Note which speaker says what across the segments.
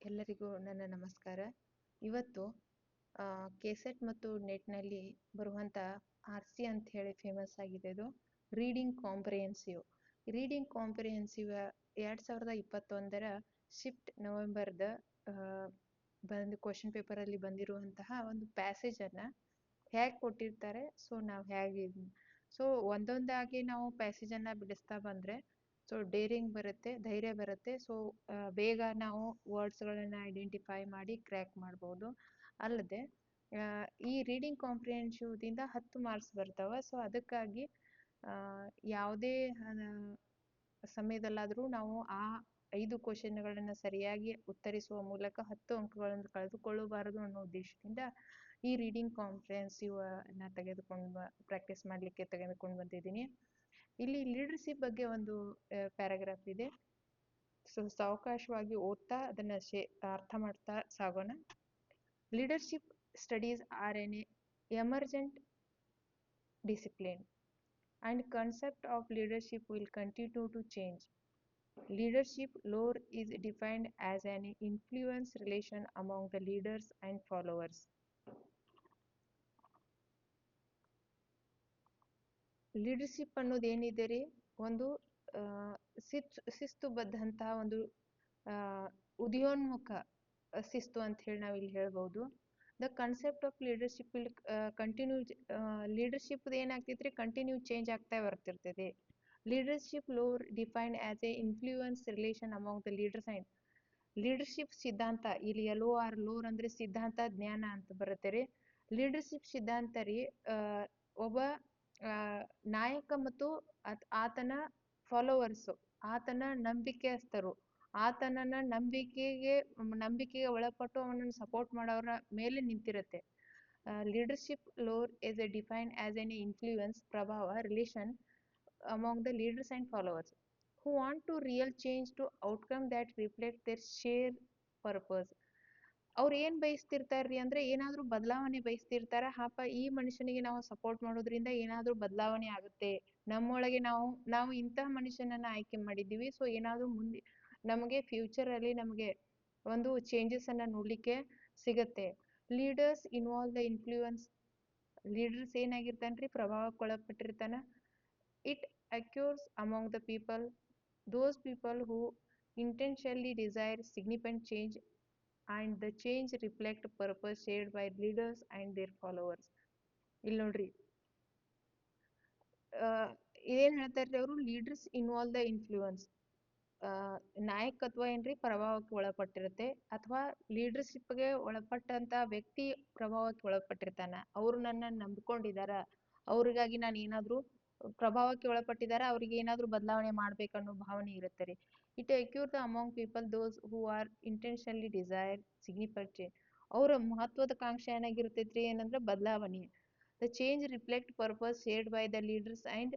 Speaker 1: ಎಲ್ಲರಿಗೂ ನನ್ನ ನಮಸ್ಕಾರ. ಇವತ್ತು ಕೆಸೆಟ್ ಮತ್ತು ನೆಟ್‌ನಲ್ಲಿ ಬರುವಂಥ ಆರ್-ಸಿ ಅಂತ ಹೇಳಿ ಫೇಮಸ್ ಆಗಿದೆ ಇದು. Reading comprehensive. ರೀಡಿಂಗ್ ಕಾಂಪ್ರಿಹೆನ್ಸಿವ್ 2021ರ ಶಿಫ್ಟ್ ನವೆಂಬರ್‌ದ ಕ್ವೆಶ್ಚನ್ ಪೇಪರಲ್ಲಿ ಬಂದಿರುವಂತಹ ಒಂದು ಪ್ಯಾಸೇಜನ್ನು ಹೇಗೆ ಕೊಟ್ಟಿರ್ತಾರೆ, ನಾವು ಹೇಗೆ ಒಂದೊಂದಾಗಿ ನಾವು ಪ್ಯಾಸೇಜನ್ನು ಬಿಡಿಸ್ತಾ ಬಂದರೆ ಡೇರಿಂಗ್ ಬರುತ್ತೆ, ಧೈರ್ಯ ಬರುತ್ತೆ. ಬೇಗ ನಾವು ವರ್ಡ್ಸ್ಗಳನ್ನು ಐಡೆಂಟಿಫೈ ಮಾಡಿ ಕ್ರ್ಯಾಕ್ ಮಾಡ್ಬೋದು. ಅಲ್ಲದೆ ಈ ರೀಡಿಂಗ್ ಕಾಂಪ್ರಿಹೆನ್ಸಿವ್ದಿಂದ 10 ಮಾರ್ಕ್ಸ್ ಬರ್ತಾವೆ. ಅದಕ್ಕಾಗಿ ಯಾವುದೇ ಸಮಯದಲ್ಲಾದರೂ ನಾವು ಆ 5 ಕ್ವಶನ್ಗಳನ್ನು ಸರಿಯಾಗಿ ಉತ್ತರಿಸುವ ಮೂಲಕ 10 ಅಂಕಗಳನ್ನು ಕಳೆದುಕೊಳ್ಳಬಾರದು ಅನ್ನೋ ಉದ್ದೇಶದಿಂದ ಈ ರೀಡಿಂಗ್ ಕಾಂಪ್ರಿಹೆನ್ಸಿವ್ ಪ್ರಾಕ್ಟೀಸ್ ಮಾಡಲಿಕ್ಕೆ ತೆಗೆದುಕೊಂಡು ಬಂದಿದ್ದೀನಿ. ಇಲ್ಲಿ ಲೀಡರ್ಶಿಪ್ ಬಗ್ಗೆ ಒಂದು ಪ್ಯಾರಾಗ್ರಾಫ್ ಇದೆ. ಸಾವಕಾಶವಾಗಿ ಓದ್ತಾ ಅದನ್ನ ಅರ್ಥ ಮಾಡ್ತಾ ಸಾಗೋಣ. Leadership studies are an emergent discipline and concept of leadership will continue to change. Leadership lore is defined as an influence relation among the leaders and followers. Leadership ಅನ್ನೋದು ಏನಿದೆ ರೀ, ಒಂದು ಶಿಸ್ತುಬದ್ಧಂತಹ ಒಂದು ಉದಯೋನ್ಮುಖ ಶಿಸ್ತು ಅಂತ ಹೇಳಿ ನಾವು ಇಲ್ಲಿ ಹೇಳ್ಬೋದು. The concept of leadership will continue. Leadership ಏನಾಗ್ತೈತ್ರಿ, ಕಂಟಿನ್ಯೂ ಚೇಂಜ್ ಆಗ್ತಾ ಬರ್ತಿರ್ತದೆ. Leadership lore defined as a influence relation among the leaders and leadership ಸಿದ್ಧಾಂತ. ಇಲ್ಲಿ LOR ಲೋರ್ ಅಂದ್ರೆ ಸಿದ್ಧಾಂತ, ಜ್ಞಾನ ಅಂತ ಬರುತ್ತೆ ರೀ. ಲೀಡರ್ಶಿಪ್ ಸಿದ್ಧಾಂತ ರೀ, ಒಬ್ಬ ನಾಯಕ ಮತ್ತು ಆತನ ಫಾಲೋವರ್ಸ್, ಆತನ ನಂಬಿಕೆಯಸ್ಥರು, ಆತನನ್ನ ನಂಬಿಕೆಗೆ ಒಳಪಟ್ಟು ಅವನನ್ನು ಸಪೋರ್ಟ್ ಮಾಡೋರ ಮೇಲೆ ನಿಂತಿರುತ್ತೆ. Leadership lore is a defined as an influence, ಪ್ರಭಾವ, relation among the leaders and followers who want to real change to outcome that reflect their shared purpose. ಅವ್ರು ಏನ್ ಬಯಸ್ತಿರ್ತಾರ್ರಿ ಅಂದ್ರೆ ಏನಾದ್ರೂ ಬದಲಾವಣೆ ಬಯಸ್ತಿರ್ತಾರ. ಈ ಮನುಷ್ಯನಿಗೆ ನಾವು ಸಪೋರ್ಟ್ ಮಾಡೋದ್ರಿಂದ ಏನಾದ್ರೂ ಬದಲಾವಣೆ ಆಗುತ್ತೆ, ನಮ್ಮೊಳಗೆ ನಾವು ಇಂತಹ ಮನುಷ್ಯನನ್ನ ಆಯ್ಕೆ ಮಾಡಿದ್ದೀವಿ, ಏನಾದ್ರೂ ಮುಂದೆ ನಮಗೆ ಫ್ಯೂಚರ್ ಅಲ್ಲಿ ನಮಗೆ ಒಂದು ಚೇಂಜಸ್ ಅನ್ನ ನೋಡ್ಲಿಕ್ಕೆ ಸಿಗತ್ತೆ. Leaders involve the influence. Leaders ಏನಾಗಿರ್ತಾನ್ರಿ, ಪ್ರಭಾವಕ್ಕೊಳಪಟ್ಟಿರ್ತಾನ. It occurs among the people, those people who intentionally desire significant change and the change reflect purpose shared by leaders and their followers. ಇಲ್ಲಿ ನೋಡ್ರಿ, ಏನ್ ಹೇಳ್ತಾರ್ರಿ ಅವರು, ಲೀಡರ್ಸ್ ಇನ್ವಾಲ್ವ್ ದ ಇನ್ಫ್ಲೂಯೆನ್ಸ್. ನಾಯಕತ್ವ ಏನ್ರಿ, ಪ್ರಭಾವಕ್ಕೆ ಒಳಪಟ್ಟಿರುತ್ತೆ, ಅಥವಾ ಲೀಡರ್ಶಿಪ್ಗೆ ಒಳಪಟ್ಟಂತ ವ್ಯಕ್ತಿ ಪ್ರಭಾವಕ್ಕೆ ಒಳಪಟ್ಟಿರ್ತಾನ. ಅವರು ನನ್ನ ನಂಬಿಕೊಂಡಿದಾರ, ಅವ್ರಿಗಾಗಿ ನಾನು ಏನಾದ್ರೂ ಪ್ರಭಾವಕ್ಕೆ ಒಳಪಟ್ಟಿದ್ದಾರೆ, ಅವ್ರಿಗೆ ಏನಾದ್ರೂ ಬದಲಾವಣೆ ಮಾಡ್ಬೇಕನ್ನೋ ಭಾವನೆ ಇರುತ್ತೆ ರೀ. It occur the among people those who are intentionally desire significant change. ಅವರ ಮಹತ್ವದ ಕಾಂಕ್ಷೆ ಏನಾಗಿರ್ತೈತ್ರಿ, ಏನಂದ್ರೆ ಬದಲಾವಣೆ. The change reflect purpose shared by the leaders and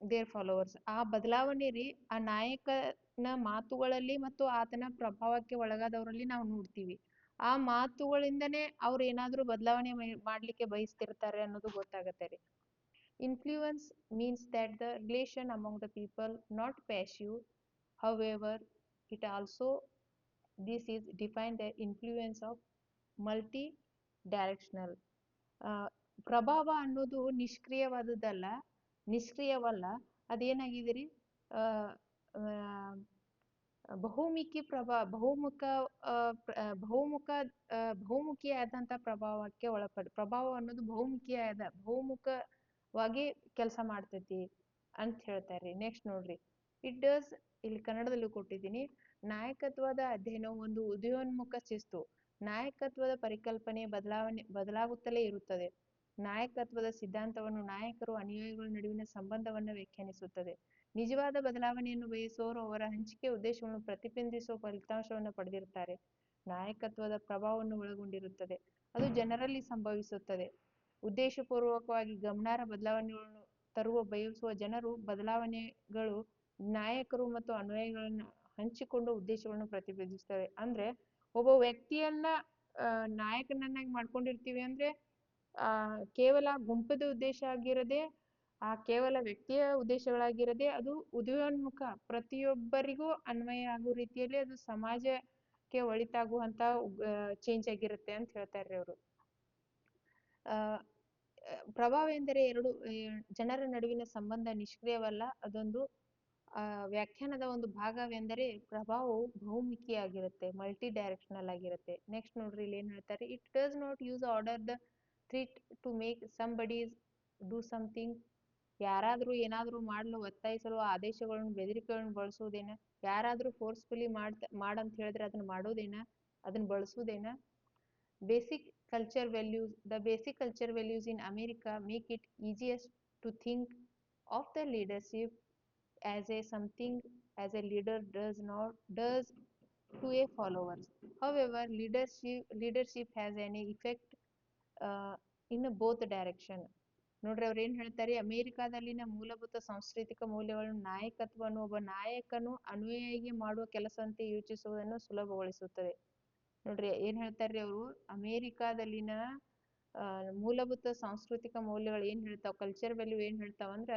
Speaker 1: their followers. ಆ ಬದಲಾವಣೆ ರೀ, ಆ ನಾಯಕನ ಮಾತುಗಳಲ್ಲಿ ಮತ್ತು ಆತನ ಪ್ರಭಾವಕ್ಕೆ ಒಳಗಾದವರಲ್ಲಿ ನಾವು ನೋಡ್ತೀವಿ. ಆ ಮಾತುಗಳಿಂದನೇ ಅವ್ರು ಏನಾದ್ರೂ ಬದಲಾವಣೆ ಮಾಡ್ಲಿಕ್ಕೆ ಬಯಸ್ತಿರ್ತಾರೆ ಅನ್ನೋದು ಗೊತ್ತಾಗತ್ತೆ ರೀ. Influence means that the relation among the people, not passive. However, it also this is defined the influence of multi-directional. ಪ್ರಭಾವ ಅನ್ನೋದು ನಿಷ್ಕ್ರಿಯವಲ್ಲ, ಅದೇನಾಗಿದೆ ರೀ, ಬಹುಮುಖಿಯಾದಂಥ ಪ್ರಭಾವಕ್ಕೆ ಪ್ರಭಾವ ಅನ್ನೋದು ಬಹುಮುಖವಾಗಿ ಕೆಲಸ ಮಾಡ್ತೈತಿ ಅಂತ ಹೇಳ್ತಾರೆ. ನೆಕ್ಸ್ಟ್ ನೋಡ್ರಿ, ಇಟ್ ಡಸ್. ಇಲ್ಲಿ ಕನ್ನಡದಲ್ಲೂ ಕೊಟ್ಟಿದ್ದೀನಿ. ನಾಯಕತ್ವದ ಅಧ್ಯಯನವು ಒಂದು ಉದಯೋನ್ಮುಖ ಶಿಸ್ತು. ನಾಯಕತ್ವದ ಪರಿಕಲ್ಪನೆ ಬದಲಾಗುತ್ತಲೇ ಇರುತ್ತದೆ. ನಾಯಕತ್ವದ ಸಿದ್ಧಾಂತವನ್ನು ನಾಯಕರು ಅನುಯಾಯಿಗಳ ನಡುವಿನ ಸಂಬಂಧವನ್ನು ವ್ಯಾಖ್ಯಾನಿಸುತ್ತದೆ. ನಿಜವಾದ ಬದಲಾವಣೆಯನ್ನು ಬಯಸುವವರು ಅವರ ಹಂಚಿಕೆ ಉದ್ದೇಶಗಳನ್ನು ಪ್ರತಿಬಿಂಬಿಸುವ ಫಲಿತಾಂಶವನ್ನು ಪಡೆದಿರುತ್ತಾರೆ. ನಾಯಕತ್ವದ ಪ್ರಭಾವವನ್ನು ಒಳಗೊಂಡಿರುತ್ತದೆ, ಅದು ಜನರಲ್ಲಿ ಸಂಭವಿಸುತ್ತದೆ. ಉದ್ದೇಶಪೂರ್ವಕವಾಗಿ ಗಮನಾರ್ಹ ಬದಲಾವಣೆಗಳನ್ನು ಬಯಸುವ ಜನರು ಬದಲಾವಣೆಗಳು ನಾಯಕರು ಮತ್ತು ಅನುಯಾಯಿಗಳನ್ನು ಹಂಚಿಕೊಂಡ ಉದ್ದೇಶಗಳನ್ನು ಪ್ರತಿಬಿಂಬಿಸ್ತವೆ. ಅಂದ್ರೆ ಒಬ್ಬ ವ್ಯಕ್ತಿಯನ್ನ ನಾಯಕನನ್ನಾಗಿ ಮಾಡ್ಕೊಂಡಿರ್ತೀವಿ ಅಂದ್ರೆ ಕೇವಲ ಗುಂಪದ ಉದ್ದೇಶ ಆಗಿರದೆ, ಕೇವಲ ವ್ಯಕ್ತಿಯ ಉದ್ದೇಶಗಳಾಗಿರದೆ, ಅದು ಉದಯೋನ್ಮುಖ ಪ್ರತಿಯೊಬ್ಬರಿಗೂ ಅನ್ವಯ ಆಗೋ ರೀತಿಯಲ್ಲಿ ಅದು ಸಮಾಜ ಕ್ಕೆ ಒಳಿತಾಗುವಂತ ಚೇಂಜ್ ಆಗಿರುತ್ತೆ ಅಂತ ಹೇಳ್ತಾರೆ ಅವರು. ಪ್ರಭಾವ ಎಂದರೆ ಎರಡು ಜನರ ನಡುವಿನ ಸಂಬಂಧ ನಿಷ್ಕ್ರಿಯವಲ್ಲ, ಅದೊಂದು ವ್ಯಾಖ್ಯಾನದ ಒಂದು ಭಾಗವೆಂದರೆ ಪ್ರಭಾವವು ಬಹುಮುಖಿಯಾಗಿರುತ್ತೆ, ಮಲ್ಟಿ ಡೈರೆಕ್ಷನಲ್ ಆಗಿರುತ್ತೆ. ನೆಕ್ಸ್ಟ್ ನೋಡ್ರಿ ಇಲ್ಲಿ ಏನ್ ಹೇಳ್ತಾರೆ, it does not use order the threat to make somebody's do something. ಯಾರಾದ್ರೂ ಏನಾದ್ರೂ ಮಾಡಲು ಒತ್ತಾಯಿಸಲು ಆದೇಶಗಳನ್ನು ಬೆದರಿಕೆಗಳನ್ನು ಬಳಸುವುದೇನ, ಯಾರಾದ್ರೂ ಫೋರ್ಸ್ಫುಲಿ ಮಾಡಂತ ಹೇಳಿದ್ರೆ ಅದನ್ನ ಮಾಡೋದೇನ, ಅದನ್ನ ಬಳಸುವುದೇನ. Basic culture values. The basic culture values in America make it easiest to think of the leadership as a something as a leader does to a followers. However, leadership has an effect in both direction. ನೋಡ್ರಿ ಅವ್ರು ಏನ್ ಹೇಳ್ತಾರೆ, ಅಮೆರಿಕಾದಲ್ಲಿನ ಮೂಲಭೂತ ಸಾಂಸ್ಕೃತಿಕ ಮೌಲ್ಯಗಳನ್ನು ನಾಯಕತ್ವವನ್ನು ಒಬ್ಬ ನಾಯಕನು ಅನುಯಾಯಿಗೆ ಮಾಡುವ ಕೆಲಸದಂತೆ ಯೋಚಿಸುವುದನ್ನು ಸುಲಭಗೊಳಿಸುತ್ತದೆ. ನೋಡ್ರಿ ಏನ್ ಹೇಳ್ತಾರ್ರಿ ಅವರು, ಅಮೇರಿಕಾದಲ್ಲಿನ ಮೂಲಭೂತ ಸಾಂಸ್ಕೃತಿಕ ಮೌಲ್ಯಗಳು ಏನ್ ಹೇಳ್ತಾವ, ಕಲ್ಚರ್ ವ್ಯಾಲ್ಯೂ ಏನ್ ಹೇಳ್ತಾವಂದ್ರ,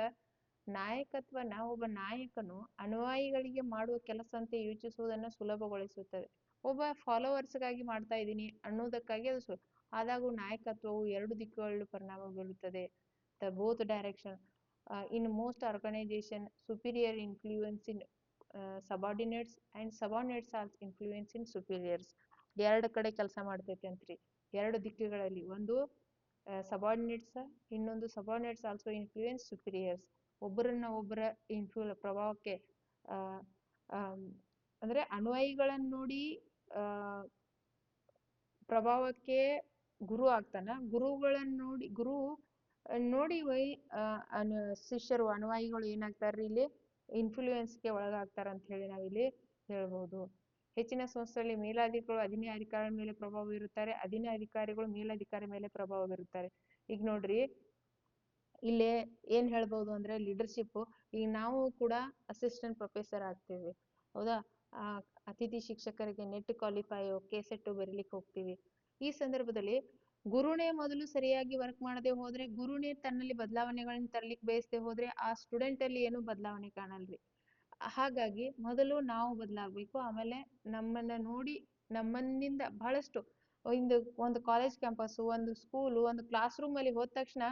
Speaker 1: ನಾಯಕತ್ವನ ಒಬ್ಬ ನಾಯಕನು ಅನುಯಾಯಿಗಳಿಗೆ ಮಾಡುವ ಕೆಲಸ ಅಂತ ಯೋಚಿಸುವುದನ್ನ ಸುಲಭಗೊಳಿಸುತ್ತದೆ. ಒಬ್ಬ ಫಾಲೋವರ್ಸ್ಗಾಗಿ ಮಾಡ್ತಾ ಇದ್ದೀನಿ ಅನ್ನೋದಕ್ಕಾಗಿ ಅದು ಆದಾಗೂ ನಾಯಕತ್ವವು ಎರಡು ದಿಕ್ಕುಗಳಲ್ಲಿ ಪರಿಣಾಮ ಬೀರುತ್ತದೆ. The both direction. In most organisation superior influence in subordinates and subordinates are influence in superiors. ಎರಡು ಕಡೆ ಕೆಲಸ ಮಾಡ್ತೈತೆ ಅಂತ್ರಿ, ಎರಡು ದಿಕ್ಕುಗಳಲ್ಲಿ. ಒಂದು ಸಬಾರ್ಡಿನೇಟ್ಸ್, ಇನ್ನೊಂದು ಸಬಾರ್ಡಿನೇಟ್ಸ್ ಆಲ್ಸೋ ಇನ್ಫ್ಲೂಯೆನ್ಸ್ ಸುಪೀರಿಯರ್ಸ್. ಒಬ್ಬರನ್ನ ಒಬ್ಬರ ಪ್ರಭಾವಕ್ಕೆ ಅಂದ್ರೆ ಅನುಯಾಯಿಗಳನ್ನ ನೋಡಿ ಪ್ರಭಾವಕ್ಕೆ ಗುರು ಆಗ್ತಾನ, ಗುರು ನೋಡಿ ಶಿಷ್ಯರು ಅನುಯಾಯಿಗಳು ಏನಾಗ್ತಾರ್ರಿ ಇಲ್ಲಿ ಇನ್ಫ್ಲೂಯೆನ್ಸ್ಗೆ ಒಳಗಾಗ್ತಾರ ಅಂತ ಹೇಳಿ ನಾವಿಲ್ಲಿ ಹೇಳ್ಬಹುದು. ಹೆಚ್ಚಿನ ಸಂಸ್ಥೆಯಲ್ಲಿ ಮೇಲಾಧಿಕಾರಿಗಳು ಅಧೀನ ಅಧಿಕಾರಿಗಳ ಮೇಲೆ ಪ್ರಭಾವ ಬೀರುತ್ತಾರೆ, ಅಧೀನ ಅಧಿಕಾರಿಗಳು ಮೇಲಧಿಕಾರಿ ಮೇಲೆ ಪ್ರಭಾವ ಬೀರುತ್ತಾರೆ. ಈಗ ನೋಡ್ರಿ ಇಲ್ಲೇ ಏನ್ ಹೇಳ್ಬಹುದು ಅಂದ್ರೆ ಲೀಡರ್ಶಿಪ್, ಈಗ ನಾವು ಕೂಡ ಅಸಿಸ್ಟೆಂಟ್ ಪ್ರೊಫೆಸರ್ ಆಗ್ತೀವಿ, ಹೌದಾ, ಅತಿಥಿ ಶಿಕ್ಷಕರಿಗೆ ನೆಟ್ ಕ್ವಾಲಿಫೈ ಕೆಸೆಟ್ ಬರೀಲಿಕ್ಕೆ ಹೋಗ್ತೀವಿ. ಈ ಸಂದರ್ಭದಲ್ಲಿ ಗುರುನೇ ಮೊದಲು ಸರಿಯಾಗಿ ವರ್ಕ್ ಮಾಡದೆ ಹೋದ್ರೆ, ಗುರುನೇ ತನ್ನಲ್ಲಿ ಬದಲಾವಣೆಗಳನ್ನ ತರ್ಲಿಕ್ಕೆ ಬಯಸದೆ ಹೋದ್ರೆ ಆ ಸ್ಟೂಡೆಂಟ್ ಅಲ್ಲಿ ಏನು ಬದಲಾವಣೆ ಕಾಣಲ್ರಿ. ಹಾಗಾಗಿ ಮೊದಲು ನಾವು ಬದಲಾಗಬೇಕು, ಆಮೇಲೆ ನಮ್ಮನ್ನ ನೋಡಿ ನಮ್ಮನ್ನಿಂದ ಬಹಳಷ್ಟು ಒಂದು ಕಾಲೇಜ್ ಕ್ಯಾಂಪಸ್, ಒಂದು ಸ್ಕೂಲು, ಒಂದು ಕ್ಲಾಸ್ ರೂಮ್ ಅಲ್ಲಿ ಹೋದ ತಕ್ಷಣ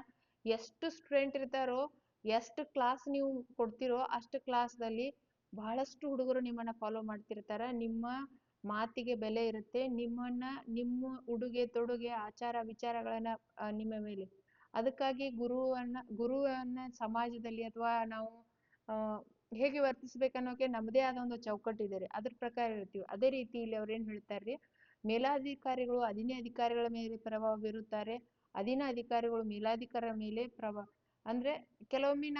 Speaker 1: ಎಷ್ಟು ಸ್ಟೂಡೆಂಟ್ ಇರ್ತಾರೋ, ಎಷ್ಟು ಕ್ಲಾಸ್ ನೀವು ಕೊಡ್ತಿರೋ ಅಷ್ಟು ಕ್ಲಾಸ್ದಲ್ಲಿ ಬಹಳಷ್ಟು ಹುಡುಗರು ನಿಮ್ಮನ್ನ ಫಾಲೋ ಮಾಡ್ತಿರ್ತಾರ. ನಿಮ್ಮ ಮಾತಿಗೆ ಬೆಲೆ ಇರುತ್ತೆ, ನಿಮ್ಮ ಉಡುಗೆ ತೊಡುಗೆ ಆಚಾರ ವಿಚಾರಗಳನ್ನ ನಿಮ್ಮ ಮೇಲೆ. ಅದಕ್ಕಾಗಿ ಗುರುವನ್ನ ಸಮಾಜದಲ್ಲಿ ಅಥವಾ ನಾವು ಹೇಗೆ ವರ್ತಿಸ್ಬೇಕನ್ನೋಕೆ ನಮ್ಮದೇ ಆದ ಒಂದು ಚೌಕಟ್ಟಿದೆ ರೀ, ಅದ್ರ ಪ್ರಕಾರ ಇರ್ತೀವಿ. ಅದೇ ರೀತಿ ಇಲ್ಲಿ ಅವ್ರು ಏನ್ ಹೇಳ್ತಾರ್ರಿ, ಮೇಲಾಧಿಕಾರಿಗಳು ಅಧೀನ ಅಧಿಕಾರಿಗಳ ಮೇಲೆ ಪ್ರಭಾವ ಬೀರುತ್ತಾರೆ, ಅಧೀನ ಅಧಿಕಾರಿಗಳು ಮೇಲಾಧಿಕಾರಿಗಳ ಮೇಲೆ ಅಂದ್ರೆ ಕೆಲವೊಮ್ಮೆ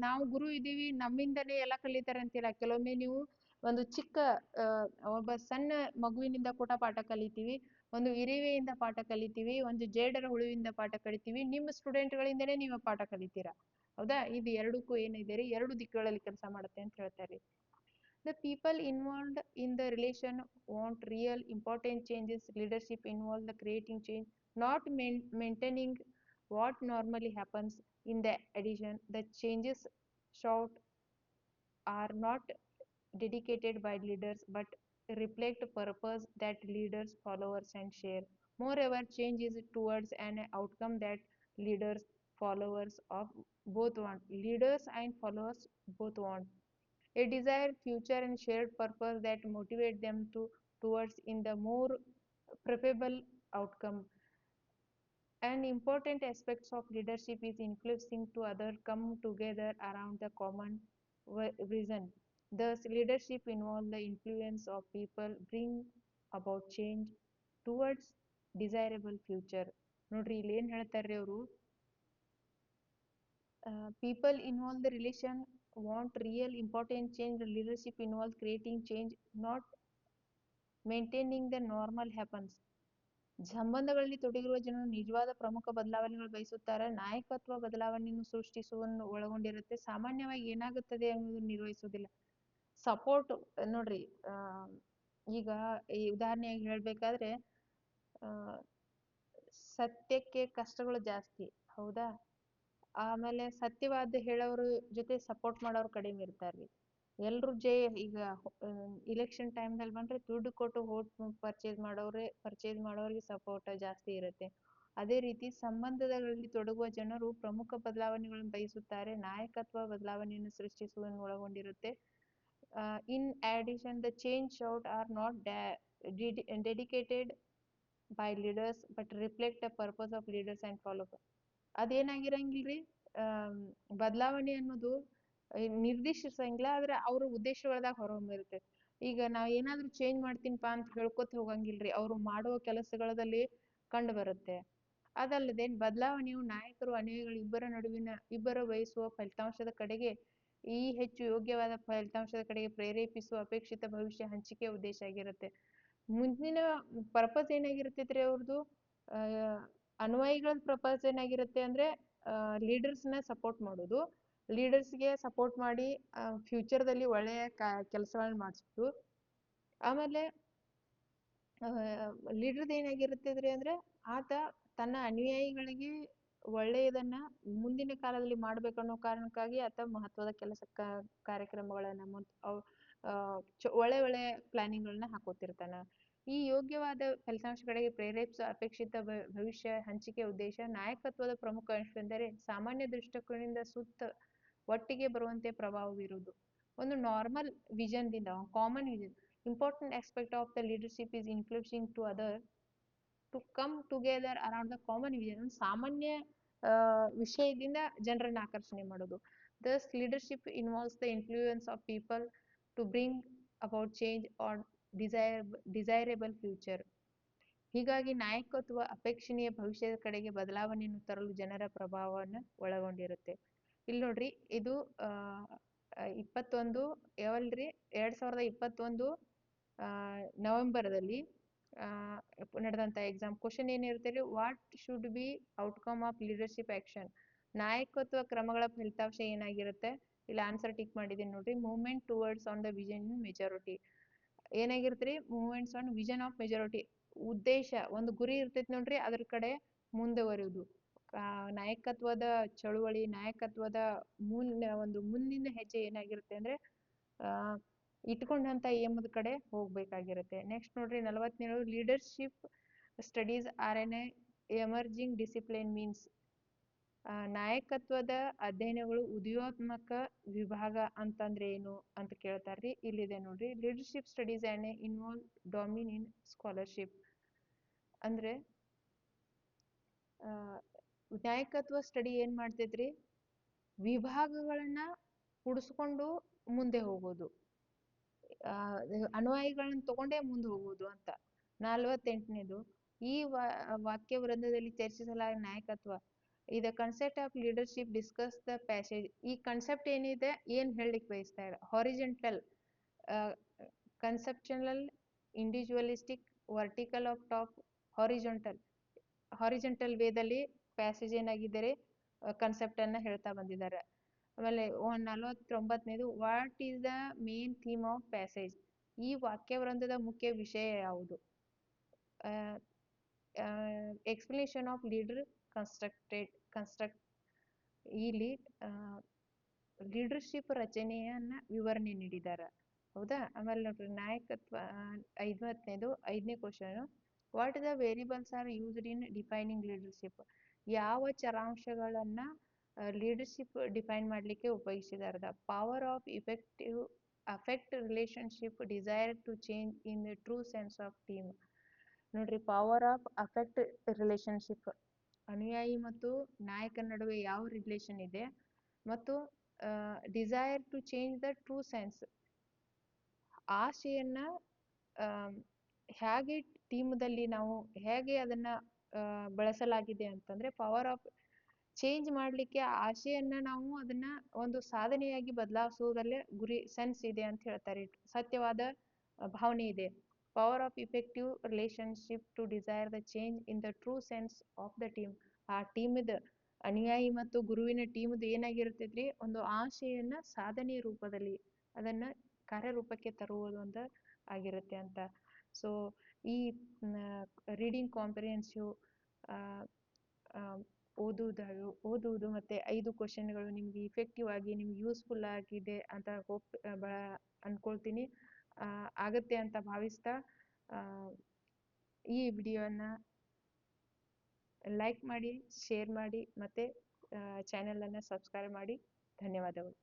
Speaker 1: ನಾವು ಗುರು ಇದೀವಿ ನಮ್ಮಿಂದನೇ ಎಲ್ಲ ಕಲಿತಾರೆ ಅಂತಿಲ್ಲ. ಕೆಲವೊಮ್ಮೆ ನೀವು ಒಂದು ಚಿಕ್ಕ ಒಬ್ಬ ಸಣ್ಣ ಮಗುವಿನಿಂದ ಕೂಡ ಪಾಠ ಕಲಿತೀವಿ, ಒಂದು ಇರುವೆಯಿಂದ ಪಾಠ ಕಲಿತೀವಿ, ಒಂದು ಜೇಡರ ಹುಳುವಿಂದ ಪಾಠ ಕಲಿತೀವಿ, ನಿಮ್ಮ ಸ್ಟೂಡೆಂಟ್ಗಳಿಂದನೇ ನೀವು ಪಾಠ ಕಲಿತೀರಾ, ಹೌದಾ. ಇದು ಎರಡಕ್ಕೂ ಏನಿದೆ ರೀ, ಎರಡು ದಿಕ್ಕುಗಳಲ್ಲಿ ಕೆಲಸ ಮಾಡುತ್ತೆ ಅಂತ ಹೇಳ್ತಾರೆ. The people involved in the relation want real important changes. Leadership involves the creating change, not maintaining what normally happens. In the addition, the changes sought are not dedicated by leaders but reflect purpose that leaders, followers and share. Moreover, change is towards an outcome that leaders, followers of both want. Leaders and followers both want. A desired future and shared purpose that motivate them towards in the more preferable outcome. An important aspects of leadership is influencing to others come together around the common vision. Thus, leadership involves the influence of people bring about change towards desirable future. ನೋಡ್ರಿ ಇಲ್ಲಿ ಏನ್ ಹೇಳ್ತಾರ್ರಿ ಅವರು, people involve the relation want real important change. Leadership involves creating change, not maintaining the normal happens. ಸಂಬಂಧಗಳಲ್ಲಿ ತೊಡಗಿರುವ ಜನರು ನಿಜವಾದ ಪ್ರಮುಖ ಬದಲಾವಣೆಗಳು ಬಯಸುತ್ತಾರೆ. ನಾಯಕತ್ವ ಬದಲಾವಣೆಯನ್ನು ಸೃಷ್ಟಿಸುವನ್ನು ಒಳಗೊಂಡಿರುತ್ತೆ, ಸಾಮಾನ್ಯವಾಗಿ ಏನಾಗುತ್ತದೆ ಅನ್ನೋದನ್ನು ನಿರ್ವಹಿಸುವುದಿಲ್ಲ. ಸಪೋರ್ಟ್ ನೋಡ್ರಿ, ಈಗ ಈ ಉದಾಹರಣೆಯಾಗಿ ಹೇಳ್ಬೇಕಾದ್ರೆ ಸತ್ಯಕ್ಕೆ ಕಷ್ಟಗಳು ಜಾಸ್ತಿ, ಹೌದಾ, ಆಮೇಲೆ ಸತ್ಯವಾದ ಹೇಳೋರು ಜೊತೆ ಸಪೋರ್ಟ್ ಮಾಡೋರು ಕಡಿಮೆ ಇರ್ತಾರ್ರಿ. ಎಲ್ರು ಈಗ ಇಲೆಕ್ಷನ್ ಟೈಮ್ದಲ್ಲಿ ಬಂದ್ರೆ ದುಡ್ಡು ಕೊಟ್ಟು ವೋಟ್ ಪರ್ಚೇಸ್ ಮಾಡೋರಿಗೆ ಸಪೋರ್ಟ್ ಜಾಸ್ತಿ ಇರುತ್ತೆ. ಅದೇ ರೀತಿ ಸಂಬಂಧಗಳಲ್ಲಿ ತೊಡಗುವ ಜನರು ಪ್ರಮುಖ ಬದಲಾವಣೆಗಳನ್ನು ಬಯಸುತ್ತಾರೆ. ನಾಯಕತ್ವ ಬದಲಾವಣೆಯನ್ನು ಸೃಷ್ಟಿಸುವುದನ್ನು ಒಳಗೊಂಡಿರುತ್ತೆ. In addition, the change out are not dedicated by leaders but reflect the purpose of leaders and followers. ಅದೇನಾಗಿರಂಗಿಲ್ರಿ, ಬದಲಾವಣೆ ಅನ್ನೋದು ನಿರ್ದಿಷ್ಟಿಸಂಗಿಲ್ಲ, ಆದ್ರೆ ಅವ್ರ ಉದ್ದೇಶಗಳದಾಗ ಹೊರಹೊಮ್ಮಿರುತ್ತೆ. ಈಗ ನಾವ್ ಏನಾದ್ರೂ ಚೇಂಜ್ ಮಾಡ್ತೀನಿಪಾ ಅಂತ ಹೇಳ್ಕೊತ ಹೋಗಂಗಿಲ್ರಿ, ಅವ್ರು ಮಾಡುವ ಕೆಲಸಗಳಲ್ಲಿ ಕಂಡು ಬರುತ್ತೆ. ಅದಲ್ಲದೆ ಬದಲಾವಣೆಯು ನಾಯಕರು ಅನುಯಾಯಿಗಳು ಇಬ್ಬರ ಬಯಸುವ ಫಲಿತಾಂಶದ ಕಡೆಗೆ ಹೆಚ್ಚು ಯೋಗ್ಯವಾದ ಫಲಿತಾಂಶದ ಕಡೆಗೆ ಪ್ರೇರೇಪಿಸುವ ಅಪೇಕ್ಷಿತ ಭವಿಷ್ಯ ಹಂಚಿಕೆ ಉದ್ದೇಶ ಆಗಿರುತ್ತೆ. ಮುಂದಿನ ಪರ್ಪಸ್ ಏನಾಗಿರ್ತೈತ್ರಿ ಅವ್ರದ್ದು, ಅನುಯಾಯಿಗಳ ಪರ್ಪಸ್ ಏನಾಗಿರುತ್ತೆ ಅಂದ್ರೆ ಲೀಡರ್ಸ್ನ ಸಪೋರ್ಟ್ ಮಾಡೋದು, ಲೀಡರ್ಸ್ಗೆ ಸಪೋರ್ಟ್ ಮಾಡಿ ಫ್ಯೂಚರ್ದಲ್ಲಿ ಒಳ್ಳೆಯ ಕೆಲಸಗಳನ್ನ ಮಾಡಿಸೋದು. ಆಮೇಲೆ ಲೀಡರ್ದು ಏನಾಗಿರುತ್ತದ್ರಿ ಅಂದ್ರೆ ಆತ ತನ್ನ ಅನುಯಾಯಿಗಳಿಗೆ ಒಳ್ಳೆಯದನ್ನ ಮುಂದಿನ ಕಾಲದಲ್ಲಿ ಮಾಡ್ಬೇಕನ್ನೋ ಕಾರಣಕ್ಕಾಗಿ ಆತ ಮಹತ್ವದ ಕಾರ್ಯಕ್ರಮಗಳನ್ನ ಒಳ್ಳೆ ಪ್ಲಾನಿಂಗ್ಗಳನ್ನ ಹಾಕೋತಿರ್ತಾನ. ಈ ಯೋಗ್ಯವಾದ ಫಲಿತಾಂಶ ಕಡೆಗೆ ಪ್ರೇರೇಪಿಸುವ ಅಪೇಕ್ಷಿತ ಭವಿಷ್ಯ ಹಂಚಿಕೆ ಉದ್ದೇಶ. ನಾಯಕತ್ವದ ಪ್ರಮುಖ ಅಂಶವೆಂದರೆ ಸಾಮಾನ್ಯ ದೃಷ್ಟಿಕೋನದಿಂದ ಒಟ್ಟಿಗೆ ಬರುವಂತೆ ಪ್ರಭಾವ ಬೀರುವುದು. ಒಂದು ನಾರ್ಮಲ್ ವಿಷನ್ ದಿಂದ, common vision, important aspect of the leadership is influencing to other to come together around the common vision. ಸಾಮಾನ್ಯ ವಿಷಯದಿಂದ ಜನರನ್ನ ಆಕರ್ಷಣೆ ಮಾಡೋದು. Thus leadership involves the influence of people to bring about change or desirable future. ಹೀಗಾಗಿ ನಾಯಕತ್ವ ಅಪೇಕ್ಷಣೀಯ ಭವಿಷ್ಯದ ಕಡೆಗೆ ಬದಲಾವಣೆಯನ್ನು ತರಲು ಜನರ ಪ್ರಭಾವವನ್ನು ಒಳಗೊಂಡಿರುತ್ತೆ. ಇಲ್ಲಿ ನೋಡ್ರಿ, ಇದು 2021 ನವೆಂಬರ್ದಲ್ಲಿ ನಡೆದಂತ ಎಕ್ಸಾಮ್ ಕ್ವಶನ್ ಏನಿರುತ್ತೆ, what should be outcome of leadership action. ನಾಯಕತ್ವ ಕ್ರಮಗಳ ಫಲಿತಾಂಶ ಏನಾಗಿರುತ್ತೆ, ಇಲ್ಲಿ ಆನ್ಸರ್ ಟಿಕ್ ಮಾಡಿದೀನಿ ನೋಡ್ರಿ. Movement towards on the vision majority. ಏನಾಗಿರ್ತ್ರಿ, movements on vision of majority. ಉದ್ದೇಶ, ಒಂದು ಗುರಿ ಇರ್ತೈತಿ ನೋಡ್ರಿ, ಅದ್ರ ಕಡೆ ಮುಂದುವರಿಯುವುದು. ನಾಯಕತ್ವದ ಚಳುವಳಿ, ನಾಯಕತ್ವದ ಮುಂದಿನ ಹೆಜ್ಜೆ ಏನಾಗಿರುತ್ತೆ ಅಂದ್ರೆ ಇಟ್ಕೊಂಡಂತ ಏಮದ ಕಡೆ ಹೋಗ್ಬೇಕಾಗಿರುತ್ತೆ. ನೆಕ್ಸ್ಟ್ ನೋಡ್ರಿ 47, leadership studies are an emerging discipline means. ನಾಯಕತ್ವದ ಅಧ್ಯಯನಗಳು ಉದಯೋನ್ಮುಖ ವಿಭಾಗ ಅಂತಂದ್ರೆ ಏನು ಅಂತ ಕೇಳ್ತಾರ್ರಿ. ಇಲ್ಲಿದೆ ನೋಡ್ರಿ, leadership studies and involve domain in scholarship. ಅಂದ್ರೆ ನಾಯಕತ್ವ ಸ್ಟಡಿ ಏನ್ ಮಾಡ್ತೈತ್ರಿ, ವಿಭಾಗಗಳನ್ನ ಹುಡಿಸ್ಕೊಂಡು ಮುಂದೆ ಹೋಗೋದು, ಅನುಯಾಯಿಗಳನ್ನ ತಗೊಂಡೇ ಮುಂದೆ ಹೋಗೋದು ಅಂತ. 48ನೇದು, ಈ ವಾಕ್ಯ ವೃಂದದಲ್ಲಿ ಚರ್ಚಿಸಲಾದ ನಾಯಕತ್ವ. ಇದ concept of leadership discuss the passage. ಈ ಕಾನ್ಸೆಪ್ಟ್ ಏನಿದೆ, ಏನ್ ಹೇಳಲಿಕ್ಕೆ ಬಯಸ್ತಾ ಇದೆ, horizontal, conceptual, individualistic, vertical of top, horizontal ವೇದಲ್ಲಿ ಪ್ಯಾಸೇಜ್ ಏನಾಗಿದ್ದಾರೆ, ಕನ್ಸೆಪ್ಟ್ ಅನ್ನ ಹೇಳ್ತಾ ಬಂದಿದ್ದಾರೆ. ಆಮೇಲೆ 49ನೇದು, what is the main theme of passage. ಈ ವಾಕ್ಯ ವೃಂದದ ಮುಖ್ಯ ವಿಷಯ ಯಾವುದು. Explanation of leader construct. ಇಲ್ಲಿ ಲೀಡರ್ಶಿಪ್ ರಚನೆಯನ್ನ ವಿವರಣೆ ನೀಡಿದ್ದಾರೆ, ಹೌದಾ. ಆಮೇಲೆ ನೋಡ್ರಿ ನಾಯಕತ್ವ 50ನೇದು, 5ನೇ question, what the variables are used in defining leadership. ಯಾವ ಚರಾಂಶಗಳನ್ನ ಲೀಡರ್ಶಿಪ್ ಡಿಫೈನ್ ಮಾಡ್ಲಿಕ್ಕೆ ಉಪಯೋಗಿಸಿದಾರೆ. The power of affect relationship, desire to change in the true sense of team. ನೋಡ್ರಿ, ಪವರ್ ಆಫ್ ಅಫೆಕ್ಟ್ ರಿಲೇಶನ್ಶಿಪ್, ಅನುಯಾಯಿ ಮತ್ತು ನಾಯಕನ ನಡುವೆ ಯಾವ ರಿಲೇಶನ್ ಇದೆ, ಮತ್ತು desire to change the true sense, ಆಶೆಯನ್ನ ಹೇಗೆ ಟೀಮ್ದಲ್ಲಿ ನಾವು ಹೇಗೆ ಅದನ್ನ ಬಳಸಲಾಗಿದೆ ಅಂತಂದ್ರೆ, ಪವರ್ ಆಫ್ ಚೇಂಜ್ ಮಾಡ್ಲಿಕ್ಕೆ ಆಶೆಯನ್ನ ನಾವು ಅದನ್ನ ಒಂದು ಸಾಧನೆಯಾಗಿ ಬದಲಾಯಿಸುವುದರಲ್ಲೇ ಗುರಿ ಸೆನ್ಸ್ ಇದೆ ಅಂತ ಹೇಳ್ತಾರೆ, ಸತ್ಯವಾದ ಭಾವನೆ ಇದೆ. Power of effective relationship to desire the change in the true sense of the team. ಆ ಟೀಮದ ಅನುಯಾಯಿ ಮತ್ತು ಗುರುವಿನ ಟೀಮದ ಏನಾಗಿರ್ತೈತ್ರಿ, ಒಂದು ಆಶೆಯನ್ನ ಸಾಧನೆಯ ರೂಪದಲ್ಲಿ ಅದನ್ನ ಕಾರ್ಯರೂಪಕ್ಕೆ ತರುವುದು ಅಂತ ಆಗಿರುತ್ತೆ ಅಂತ. ಸೊ ಈ ರೀಡಿಂಗ್ ಕಾಂಪ್ರಿಹೆನ್ಸಿವ್ ಓದುವುದು ಮತ್ತೆ 5 ಕ್ವಶನ್ಗಳು ನಿಮ್ಗೆ ಇಫೆಕ್ಟಿವ್ ಆಗಿ ನಿಮ್ಗೆ ಯೂಸ್ಫುಲ್ ಆಗಿದೆ ಅಂತ ಅನ್ಕೊಳ್ತೀನಿ. ಆಗತ್ತೆ ಅಂತ ಭಾವಿಸ್ತಾ ಈ ವಿಡಿಯೋನ ಲೈಕ್ ಮಾಡಿ, ಶೇರ್ ಮಾಡಿ ಮತ್ತೆ ಚಾನೆಲ್ ಅನ್ನ ಸಬ್ಸ್ಕ್ರೈಬ್ ಮಾಡಿ. ಧನ್ಯವಾದಗಳು.